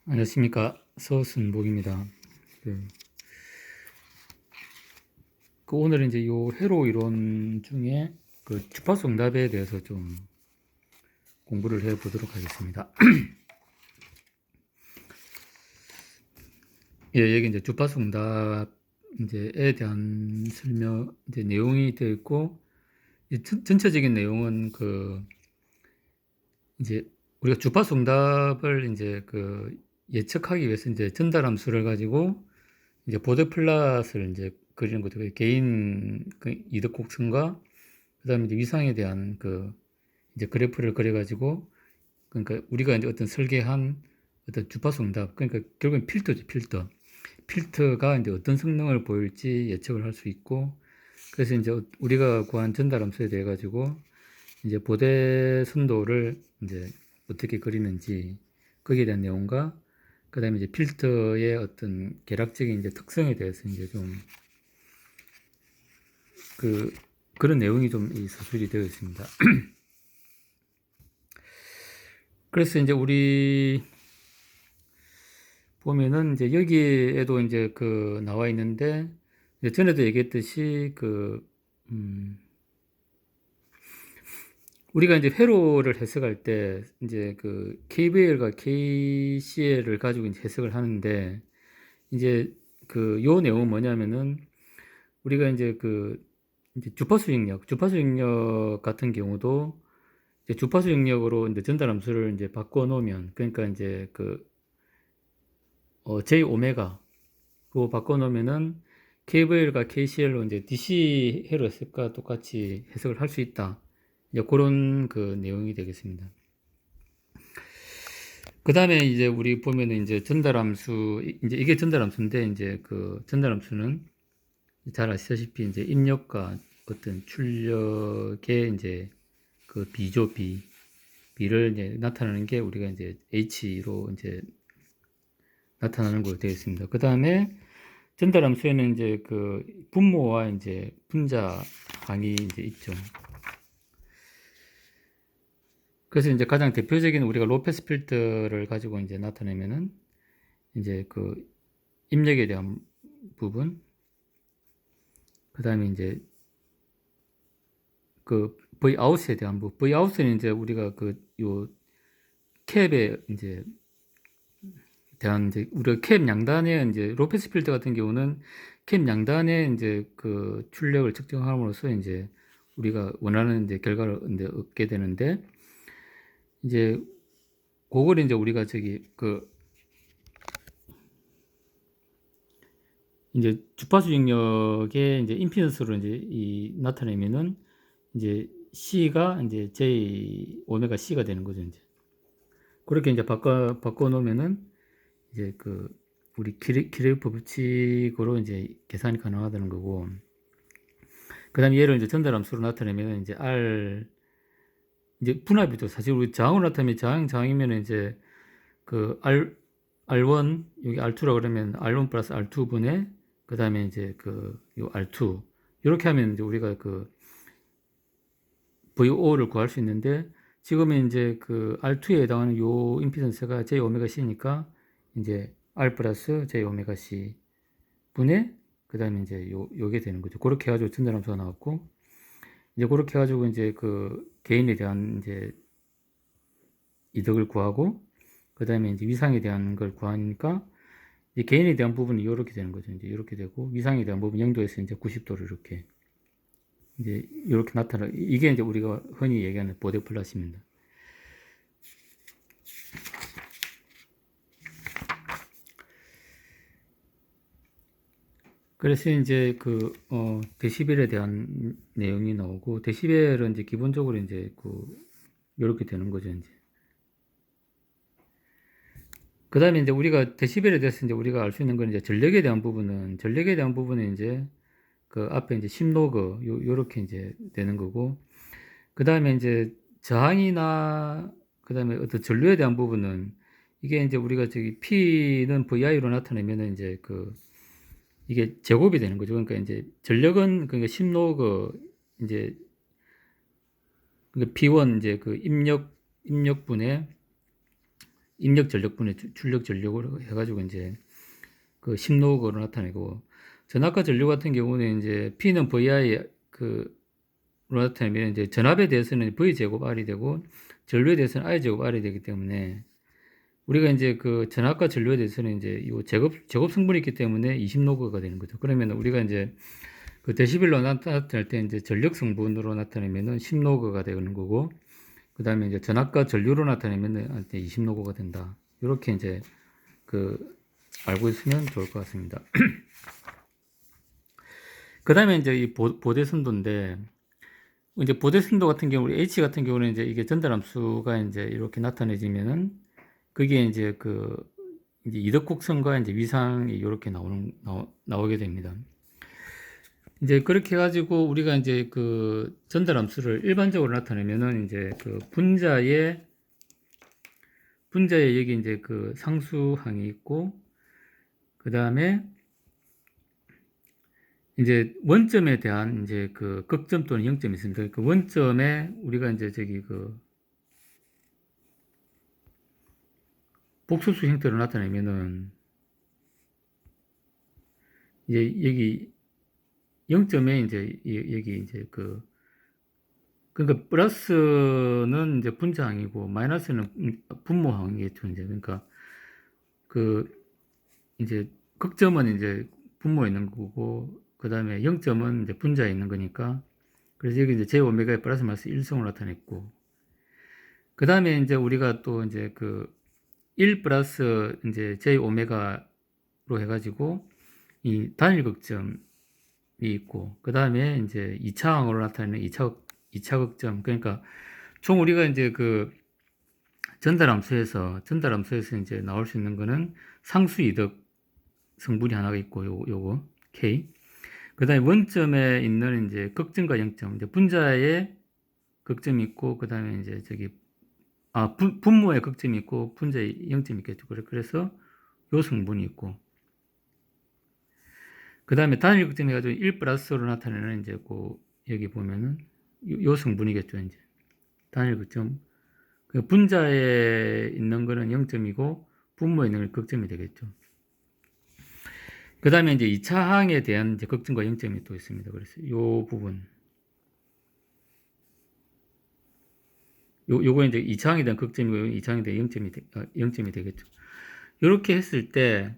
안녕하십니까. 서순복입니다. 그, 오늘은 이제 요 회로 이론 중에 그 주파수 응답에 대해서 좀 공부를 해 보도록 하겠습니다. 예, 여기 이제 주파수 응답 이제에 대한 설명 이제 내용이 되어 있고, 전체적인 내용은 이제 우리가 주파수 응답을 이제 예측하기 위해서 이제 전달함수를 가지고 이제 보드 플랫을 이제 그리는 거죠. 개인 이득 곡선과 그다음에 이제 위상에 대한 이제 그래프를 그려가지고, 그러니까 우리가 이제 어떤 설계한 어떤 주파수 응답, 그러니까 결국엔 필터죠, 필터. 필터가 이제 어떤 성능을 보일지 예측을 할 수 있고, 그래서 이제 우리가 구한 전달함수에 대해 가지고 이제 보대 선도를 이제 어떻게 그리는지, 거기에 대한 내용과 그다음에 이제 필터의 어떤 계략적인 이제 특성에 대해서 이제 좀 그런 내용이 좀 서술이 되어 있습니다. 그래서 이제 우리 보면은 이제 여기에도 이제 나와 있는데, 이제 전에도 얘기했듯이 우리가 이제 회로를 해석할 때 이제 KVL과 KCL을 가지고 이제 해석을 하는데, 이제 요 내용은 뭐냐면은 우리가 이제 주파수 영역 같은 경우도 이제 주파수 영역으로 이제 전달 함수를 이제 바꿔 놓으면, 그러니까 이제 J 오메가 그거 바꿔 놓으면은 KVL과 KCL로 이제 DC 회로 해석과 똑같이 해석을 할 수 있다. 이제 그런 내용이 되겠습니다. 그 다음에 이제 우리 보면은 이제 전달함수, 이제 이게 전달함수인데, 이제 전달함수는 잘 아시다시피 이제 입력과 어떤 출력의 이제 B죠, B를 이제 나타내는 게 우리가 이제 H로 이제 나타나는 걸로 되어 있습니다. 그 다음에 전달함수에는 이제 분모와 이제 분자항이 이제 있죠. 그래서 이제 가장 대표적인 우리가 로페스 필터를 가지고 이제 나타내면은 이제 입력에 대한 부분, 그 다음에 이제 V 아웃에 대한 부분, V 아웃은 이제 우리가 요 캡에 이제 대한 이제 우리가 캡 양단에 이제 로페스 필터 같은 경우는 캡 양단에 이제 출력을 측정함으로써 이제 우리가 원하는 이제 결과를 이제 얻게 되는데, 이제 그걸 이제 우리가 이제 주파수 영역에 이제 임피던스로 이제 나타내면은 이제 C가 이제 J 오메가 C가 되는 거죠. 이제 그렇게 이제 바꿔 놓으면은 이제 우리 키레프 법칙으로 이제 계산이 가능하다는 거고, 그다음에 얘를 이제 전달함수로 나타내면 이제 R 이제 분합이죠. 사실 우리 저항으로 나타내면 저항이면 이제 R1 여기 R2라 그러면 R1 플러스 R2분의 그다음에 이제 요 R2 이렇게 하면 이제 우리가 VO를 구할 수 있는데, 지금은 이제 R2에 해당하는 요 임피던스가 J 오메가 C니까 이제 R 플러스 J 오메가 C 분의 그다음에 이제 요게 되는 거죠. 그렇게 해가지고 전달함수가 나왔고, 이제 그렇게 해가지고 이제 개인에 대한 이제 이득을 구하고, 그다음에 이제 위상에 대한 걸 구하니까 이제 개인에 대한 부분이 이렇게 되는 거죠. 이제 이렇게 되고, 위상에 대한 부분 0도에서 이제 90도로 이렇게 이제 이렇게 나타나. 이게 이제 우리가 흔히 얘기하는 보데 플랫입니다. 그래서 이제 데시벨에 대한 내용이 나오고, 데시벨은 이제 기본적으로 이제 이렇게 되는 거죠. 이제 그 다음에 이제 우리가 데시벨에 대해서 이제 우리가 알 수 있는 건 이제 전력에 대한 부분은 이제 앞에 이제 10로그 요렇게 이제 되는 거고, 그 다음에 이제 저항이나 그 다음에 어떤 전류에 대한 부분은 이게 이제 우리가 P는 VI로 나타내면은 이제 이게 제곱이 되는 거죠. 그러니까 이제 전력은 그러니까 10로그 이제 P1 이제 입력분의 입력 전력분의 출력 전력으로 해가지고 이제 그 10노그로 나타내고, 전압과 전류 같은 경우는 이제 P는 VI 로 나타내면 이제 전압에 대해서는 V 제곱 R이 되고 전류에 대해서는 I 제곱 R이 되기 때문에, 우리가 이제 그 전압과 전류에 대해서는 이제 요 제곱 성분이 있기 때문에 20노그가 되는 거죠. 그러면 우리가 이제 그 데시벨로 나타낼 때 이제 전력 성분으로 나타내면은 10노그가 되는 거고, 그 다음에 이제 전압과 전류로 나타내면은 20노그가 된다. 이렇게 이제 그 알고 있으면 좋을 것 같습니다. 그 다음에 이제 이 보대선도인데, 이제 보대선도 같은 경우, 우리 H 같은 경우는 이제 이게 전달함수가 이제 이렇게 나타내지면은, 그게 이제 이제 이덕곡선과 이제 위상이 이렇게 나오게 됩니다. 이제 그렇게 해가지고 우리가 이제 그 전달함수를 일반적으로 나타내면은 이제 그 분자에 여기 이제 그 상수항이 있고, 그 다음에 이제 원점에 대한 이제 그 극점 또는 0점이 있습니다. 그 원점에 우리가 이제 그 복소수 형태로 나타내면은 이제 여기 0점에 이제 여기 이제 그러니까 플러스는 이제 분자항이고 마이너스는 분모항이겠죠. 이제 그러니까 이제 극점은 이제 분모에 있는 거고, 그 다음에 0점은 이제 분자에 있는 거니까, 그래서 여기 이제 j 오메가의 플러스 마이너스 1성을 나타냈고, 그 다음에 이제 우리가 또 이제 1 플러스 이제 j 오메가로 해가지고 이 단일 극점이 있고, 그 다음에 이제 2차항으로 나타내는 2차 극점. 그러니까 총 우리가 이제 전달함수에서 이제 나올 수 있는 거는 상수 이덕 성분이 하나가 있고, 요거 K. 그 다음에 원점에 있는 이제 극점과 0점, 이제 분자에 극점이 있고, 그 다음에 이제 분모에 극점이 있고, 분자에 0점이 있겠죠. 그래서 요 성분이 있고, 그 다음에 단일 극점 해가지고 1 플러스로 나타내는 이제 여기 보면은 요 성분이겠죠. 이제 단일 극점. 분자에 있는 거는 0점이고, 분모에 있는 건 극점이 되겠죠. 그 다음에 이제 2차 항에 대한 이제 극점과 0점이 또 있습니다. 그래서 요 부분. 요거 이제 2차 항에 대한 극점이고, 2차 항에 대한 0점이 되겠죠. 요렇게 했을 때,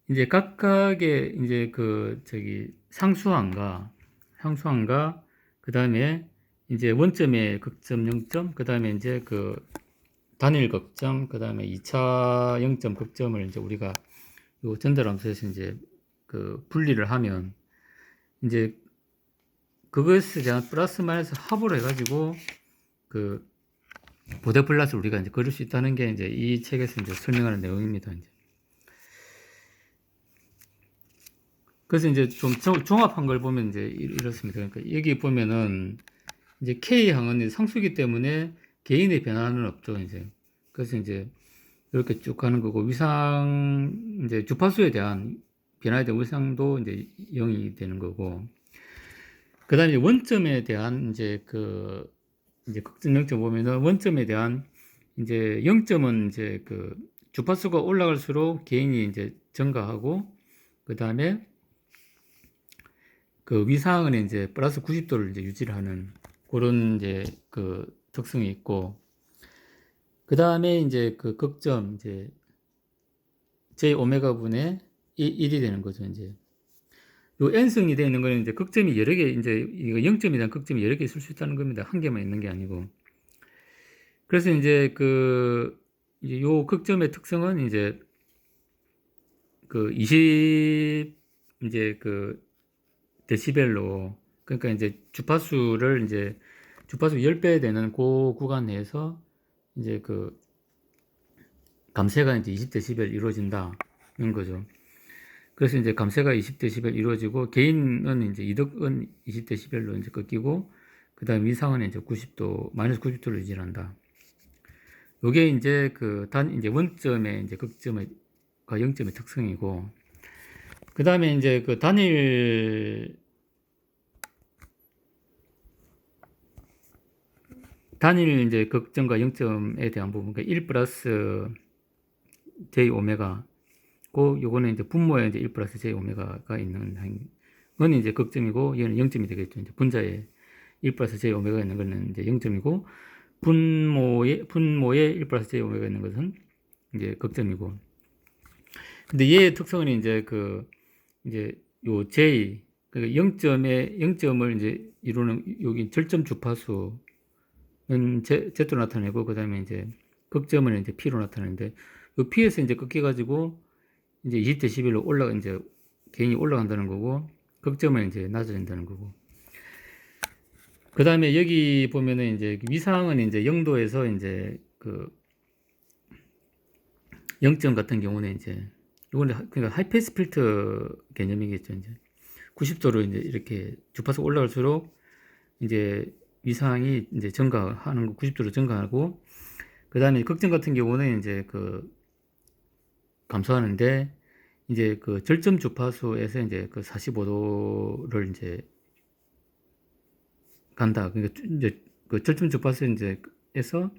이제 각각의 이제 상수항과, 그 다음에 이제 원점의 극점 0점, 그 다음에 이제 단일 극점, 그 다음에 2차 0점 극점을 이제 우리가 요 전달함수에서 이제 분리를 하면, 이제 그것에 대한 플러스 마이너스 합으로 해가지고 보대 플러스를 우리가 이제 그릴 수 있다는 게 이제 이 책에서 이제 설명하는 내용입니다. 이제. 그래서 이제 좀 종합한 걸 보면 이제 이렇습니다. 그러니까 여기 보면은 이제 K항은 상수기 때문에 개인의 변화는 없죠. 이제. 그래서 이제 이렇게 쭉 가는 거고, 이제 주파수에 대한 변화에 대한 위상도 이제 0이 되는 거고, 그 다음에 원점에 대한 이제 극점 0점 보면은 원점에 대한 이제 0점은 이제 주파수가 올라갈수록 개인이 이제 증가하고, 그 다음에 위상은 이제 플러스 90도를 이제 유지를 하는 그런 이제 특성이 있고, 그 다음에 이제 극점 이제 j 오메가 분의 1이 되는 거죠. 이제 요 n승이 되어 있는 거는 이제 극점이 여러 개, 이제 이거 0점에 대한 극점이 여러 개 있을 수 있다는 겁니다. 한 개만 있는 게 아니고. 그래서 이제 이제 요 극점의 특성은 이제 20 이제 데시벨로, 그러니까 이제 주파수 10배 되는 그 구간 내에서 이제 감쇄가 이제 20데시벨 이루어진다는 거죠. 그래서 이제 감쇄가 20데시벨 이루어지고, 개인은 이제 이덕은 20데시벨로 이제 꺾이고, 그 다음 위상은 이제 90도, 마이너스 90도로 유지한다. 요게 이제 이제 원점의 이제 극점과 0점의 특성이고, 그 다음에 이제 단일 단일 이제 극점과 0점에 대한 부분, 그러니까 1 플러스 j 오메가, 요거는 이제 분모에 이제 1 플러스 j 오메가가 있는 건 이제 극점이고, 얘는 0점이 되겠죠. 이제 분자에 1 플러스 j 오메가가 있는 거는 이제 0점이고, 분모에 1 플러스 j 오메가가 있는 것은 이제 극점이고. 근데 얘의 특성은 이제 이제 요 j, 그러니까 0점을 이제 이루는 여기 절점 주파수는 z로 나타내고, 그 다음에 이제 극점은 이제 p로 나타내는데, 요 p에서 이제 꺾여가지고 이제 20dB로 이제 개인이 올라간다는 거고, 극점은 이제 낮아진다는 거고. 그 다음에 여기 보면은 이제 위상은 이제 0도에서 이제 0점 같은 경우는 이제 이거는 그러니까 하이패스 필터 개념이겠죠. 이제 90도로 이제 이렇게 주파수 올라갈수록 이제 위상이 이제 증가하는 거, 90도로 증가하고, 그 다음에 극점 같은 경우는 이제 감소하는데, 이제 절점 주파수에서 이제 45도를 이제 간다. 그러니까 이제 절점 주파수 에서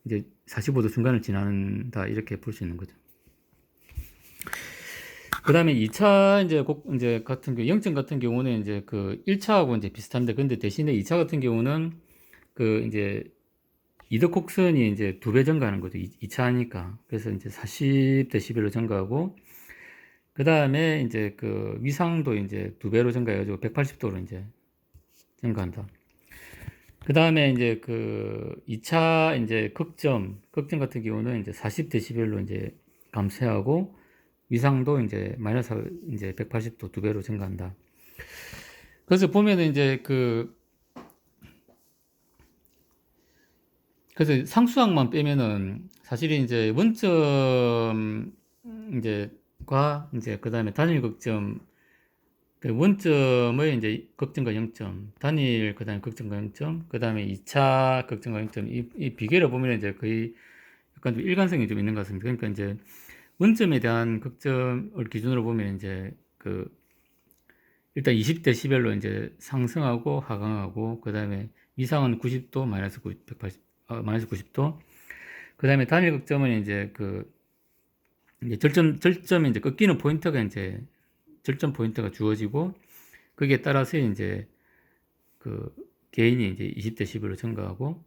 이제 45도 중간을 지나는다, 이렇게 볼 수 있는 거죠. 그 다음에 2차 이제 같은 경우, 0점 같은 경우는 이제 1차하고 이제 비슷한데, 근데 대신에 2차 같은 경우는 이제 이득 곡선이 이제 2배 증가하는 거죠. 2차니까. 그래서 이제 40dB로 증가하고, 그 다음에 이제 위상도 이제 2배로 증가해가지고 180도로 이제 증가한다. 그 다음에 이제 2차 이제 극점 같은 경우는 이제 40dB로 이제 감소하고, 위상도 이제 마이너스 이제 180도 2배로 증가한다. 그래서 보면은 이제 그래서 상수항만 빼면은 사실 이제 원점 이제 그다음에 단일 극점, 원점의 이제 극점과 0점, 단일 그다음에 극점과 0점, 그다음에 2차 극점과 0점, 이 비교를 보면 이제 거의 약간 좀 일관성이 좀 있는 것 같습니다. 그러니까 이제 원점에 대한 극점을 기준으로 보면 이제 일단 20dB로 이제 상승하고 하강하고, 그 다음에 위상은 90도, 마이너스 90도. 그 다음에 단일 극점은 이제 이제 절점이 이제 꺾이는 포인트가 이제 절점 포인트가 주어지고, 거기에 따라서 이제 개인이 이제 20dB로 증가하고,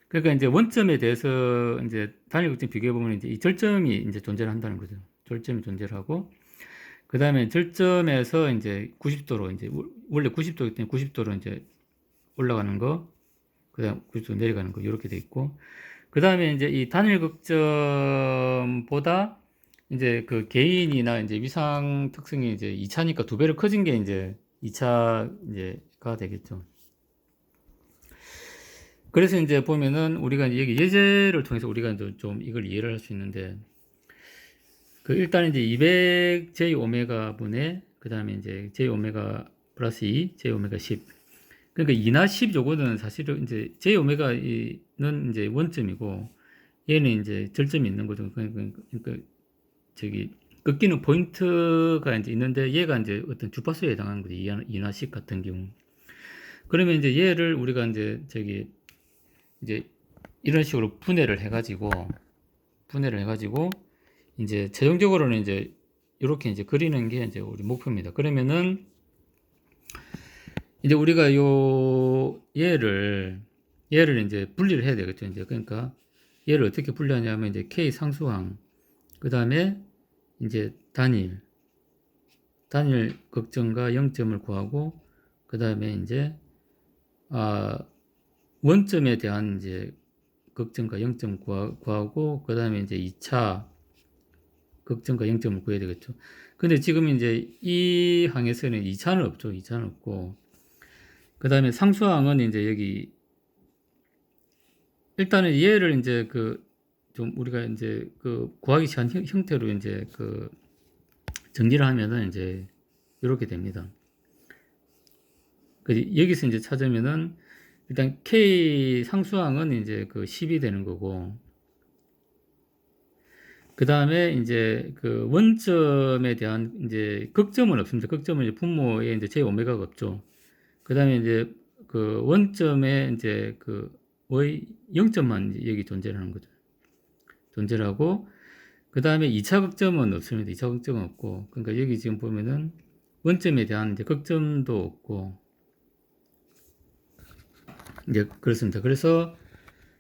그러니까 이제 원점에 대해서 이제 단일 극점 비교해 보면 이제 이 절점이 이제 존재를 한다는 거죠. 절점이 존재를 하고, 그 다음에 절점에서 이제 90도로 이제 원래 90도이기 때문에 90도로 이제 올라가는 거, 그 다음 90도 내려가는 거, 이렇게 돼 있고, 그 다음에 이제 이 단일 극점보다 이제 개인이나 이제 위상 특성이 이제 2차니까 2배로 커진 게 이제 2차 이제가 되겠죠. 그래서 이제 보면은 우리가 여기 예제를 통해서 우리가 좀 이걸 이해를 할 수 있는데, 일단 이제 200j 오메가 분의, 그 다음에 이제 j 오메가 플러스 2, j 오메가 10. 그러니까 2나 10 요거는 사실은 이제 j 오메가는 이제 원점이고, 얘는 이제 절점이 있는 거죠. 그러니까 저기 꺾이는 포인트가 이제 있는데, 얘가 이제 어떤 주파수에 해당하는 거죠. 2나 10 같은 경우. 그러면 이제 얘를 우리가 이제 이제 이런 식으로 분해를 해가지고 이제 최종적으로는 이제 이렇게 이제 그리는 게 이제 우리 목표입니다. 그러면은 이제 우리가 얘를 이제 분리를 해야 되겠죠. 이제 그러니까 얘를 어떻게 분리하냐면 이제 K 상수항, 그 다음에 이제 단일 극점과 0점을 구하고, 그 다음에 이제 원점에 대한 이제 극점과 0점 구하고, 그 다음에 이제 2차 극점과 0점을 구해야 되겠죠. 근데 지금 이제 이 항에서는 2차는 없죠. 2차는 없고, 그 다음에 상수항은 이제 여기 일단은 얘를 이제 좀 우리가 이제 구하기 시한 형태로 이제 정리를 하면은 이제 이렇게 됩니다. 여기서 이제 찾으면은 일단 K 상수항은 이제 10이 되는 거고, 그 다음에 이제 원점에 대한 이제 극점은 없습니다. 극점은 이제 분모에 이제 j 오메가가 없죠. 그 다음에 이제 원점에 이제 0점만 이제 여기 존재를 하는 거죠. 존재를 하고, 그 다음에 2차 극점은 없습니다. 2차 극점은 없고, 그러니까 여기 지금 보면은 원점에 대한 이제 극점도 없고, 이제 그렇습니다. 그래서